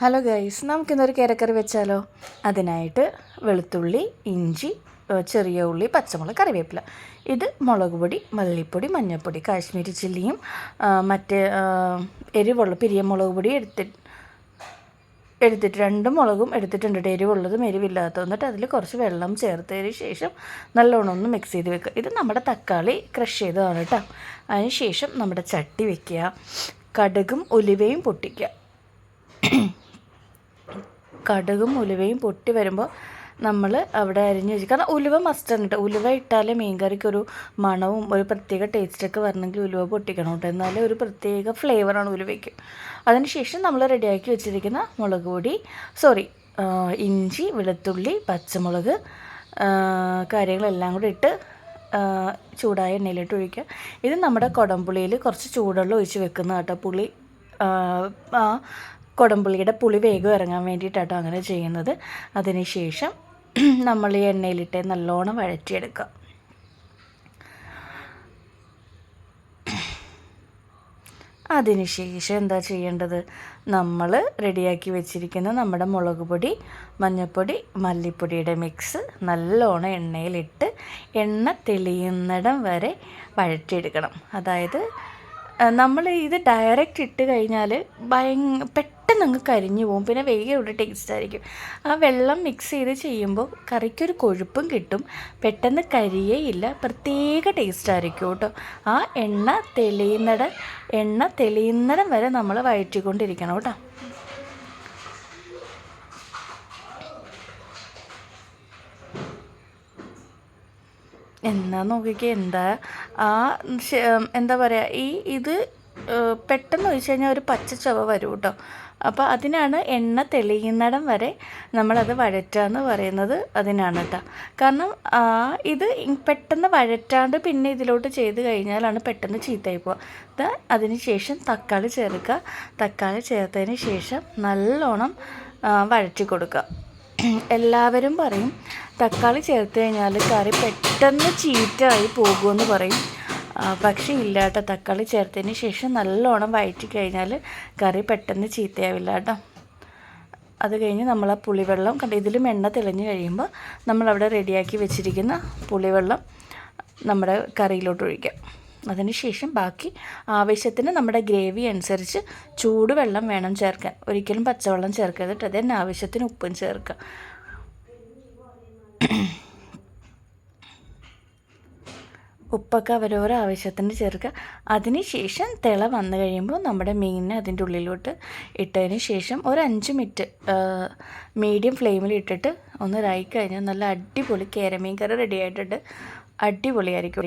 Hello guys, നമുക്കിന്നൊരു കേരക്കറി വെച്ചാലോ? അതിനായിട്ട് വെളുത്തുള്ളി, ഇഞ്ചി, ചെറിയ ഉള്ളി, പച്ചമുളക്, കറിവേപ്പില. ഇത് മുളക് പൊടി, മല്ലിപ്പൊടി, മഞ്ഞൾപ്പൊടി, കാശ്മീരി ചില്ലിയും മറ്റേ എരിവുള്ള പിരിയ മുളക് പൊടി എടുത്തിട്ട് 2 മുളകും എടുത്തിട്ടുണ്ട്. എരിവുള്ളതും എരിവില്ലാത്തതും. എന്നിട്ട് അതിൽ കുറച്ച് വെള്ളം ചേർത്തതിന് ശേഷം നല്ലോണം ഒന്ന് മിക്സ് ചെയ്ത് വെക്കുക. ഇത് നമ്മുടെ തക്കാളി ക്രഷ് ചെയ്തതാണ് കേട്ടോ. അതിന് ശേഷം നമ്മുടെ ചട്ടി വെക്കുക, കടുകും ഉലുവയും പൊട്ടിക്കുക. കടുകും ഉലുവയും പൊട്ടി വരുമ്പോൾ നമ്മൾ അവിടെ അരിഞ്ഞ് വെച്ച്, കാരണം ഉലുവ മസ്റ്റാണ് കേട്ടോ. ഉലുവ ഇട്ടാലേ മീൻകറിക്കൊരു മണവും ഒരു പ്രത്യേക ടേസ്റ്റൊക്കെ വരണമെങ്കിൽ ഉലുവ പൊട്ടിക്കണം കേട്ടോ. എന്നാലേ ഒരു പ്രത്യേക ഫ്ലേവറാണ് ഉലുവയ്ക്ക്. അതിനുശേഷം നമ്മൾ റെഡിയാക്കി വെച്ചിരിക്കുന്ന മുളക് പൊടി, ഇഞ്ചി, വെളുത്തുള്ളി, പച്ചമുളക് കാര്യങ്ങളെല്ലാം കൂടി ഇട്ട് ചൂടായ എണ്ണയിലിട്ട് ഒഴിക്കുക. ഇത് നമ്മുടെ കുടംപുളിയിൽ കുറച്ച് ചൂടുവെള്ളം ഒഴിച്ച് വെക്കുന്ന കേട്ടോ. കുടംപുളിയുടെ പുളി വേഗം ഇറങ്ങാൻ വേണ്ടിയിട്ടാട്ടോ അങ്ങനെ ചെയ്യുന്നത്. അതിനുശേഷം നമ്മൾ ഈ എണ്ണയിലിട്ട് നല്ലോണം വഴറ്റിയെടുക്കുക. അതിനുശേഷം എന്താ ചെയ്യേണ്ടത്? നമ്മൾ റെഡിയാക്കി വെച്ചിരിക്കുന്ന നമ്മുടെ മുളക് പൊടി, മഞ്ഞൾപ്പൊടി, മല്ലിപ്പൊടിയുടെ മിക്സ് നല്ലോണം എണ്ണയിലിട്ട് എണ്ണ തെളിയുന്നിടം വരെ വഴറ്റിയെടുക്കണം. അതായത് നമ്മൾ ഇത് ഡയറക്റ്റ് ഇട്ട് കഴിഞ്ഞാൽ പെട്ടെന്ന് അങ്ങ് കരിഞ്ഞു പോകും. പിന്നെ വേഗം ടേസ്റ്റ് ആയിരിക്കും. ആ വെള്ളം മിക്സ് ചെയ്ത് ചെയ്യുമ്പോൾ കറിക്കൊരു കൊഴുപ്പും കിട്ടും, പെട്ടെന്ന് കരിയേയില്ല, പ്രത്യേക ടേസ്റ്റ് ആയിരിക്കും കേട്ടോ. ആ എണ്ണ തെളിയുന്നിടം വരെ നമ്മൾ വഴറ്റിക്കൊണ്ടിരിക്കണം കേട്ടോ. എന്നാ നോക്കിക്കേ, എന്താ പറയുക, ഇത് പെട്ടെന്ന് ഒഴിച്ച് കഴിഞ്ഞാൽ ഒരു പച്ച ചുവ വരും കേട്ടോ. അപ്പോൾ അതിനാണ് എണ്ണ തെളിയുന്നിടം വരെ നമ്മളത് വഴറ്റുക എന്ന് പറയുന്നത്. അതിനാണ് കേട്ടോ. കാരണം ഇത് പെട്ടെന്ന് വഴറ്റാണ്ട് പിന്നെ ഇതിലോട്ട് ചെയ്ത് കഴിഞ്ഞാലാണ് പെട്ടെന്ന് ചീത്തയായി പോവുക. അതിന് ശേഷം തക്കാളി ചേർക്കുക. തക്കാളി ചേർത്തതിന് ശേഷം നല്ലോണം വഴറ്റി കൊടുക്കുക. എല്ലാവരും പറയും തക്കാളി ചേർത്ത് കഴിഞ്ഞാൽ കറി പെട്ടെന്ന് ചീത്തയായി പോകുമെന്ന് പറയും. പക്ഷേ ഇല്ല കേട്ടോ. തക്കാളി ചേർത്തതിന് ശേഷം നല്ലോണം വഴറ്റി കഴിഞ്ഞാൽ കറി പെട്ടെന്ന് ചീത്തയാവില്ല കേട്ടോ. അത് കഴിഞ്ഞ് നമ്മൾ ആ പുളിവെള്ളം ഇതിലും എണ്ണ തെളിഞ്ഞ് കഴിയുമ്പോൾ നമ്മളവിടെ റെഡിയാക്കി വെച്ചിരിക്കുന്ന പുളിവെള്ളം നമ്മുടെ കറിയിലോട്ട് ഒഴിക്കാം. അതിനുശേഷം ബാക്കി ആവശ്യത്തിന് നമ്മുടെ ഗ്രേവി അനുസരിച്ച് ചൂടുവെള്ളം വേണം ചേർക്കാൻ. ഒരിക്കലും പച്ചവെള്ളം ചേർക്കരുത്. അതിന് ആവശ്യത്തിന് ഉപ്പും ചേർക്കുക. ഉപ്പൊക്കെ അവരവരുടെ ആവശ്യത്തിന് ചേർക്കുക. അതിന് ശേഷം തിള വന്നു കഴിയുമ്പോൾ നമ്മുടെ മീനിനെ അതിൻ്റെ ഉള്ളിലോട്ട് ഇട്ടതിന് ശേഷം ഒരു 5 മിനിറ്റ് മീഡിയം ഫ്ലെയിമിൽ ഇട്ടിട്ട് ഒന്ന് ഇതായി കഴിഞ്ഞാൽ നല്ല അടിപൊളി കേരമീൻ കറി റെഡി ആയിട്ടുണ്ട്. അടിപൊളിയായിരിക്കും.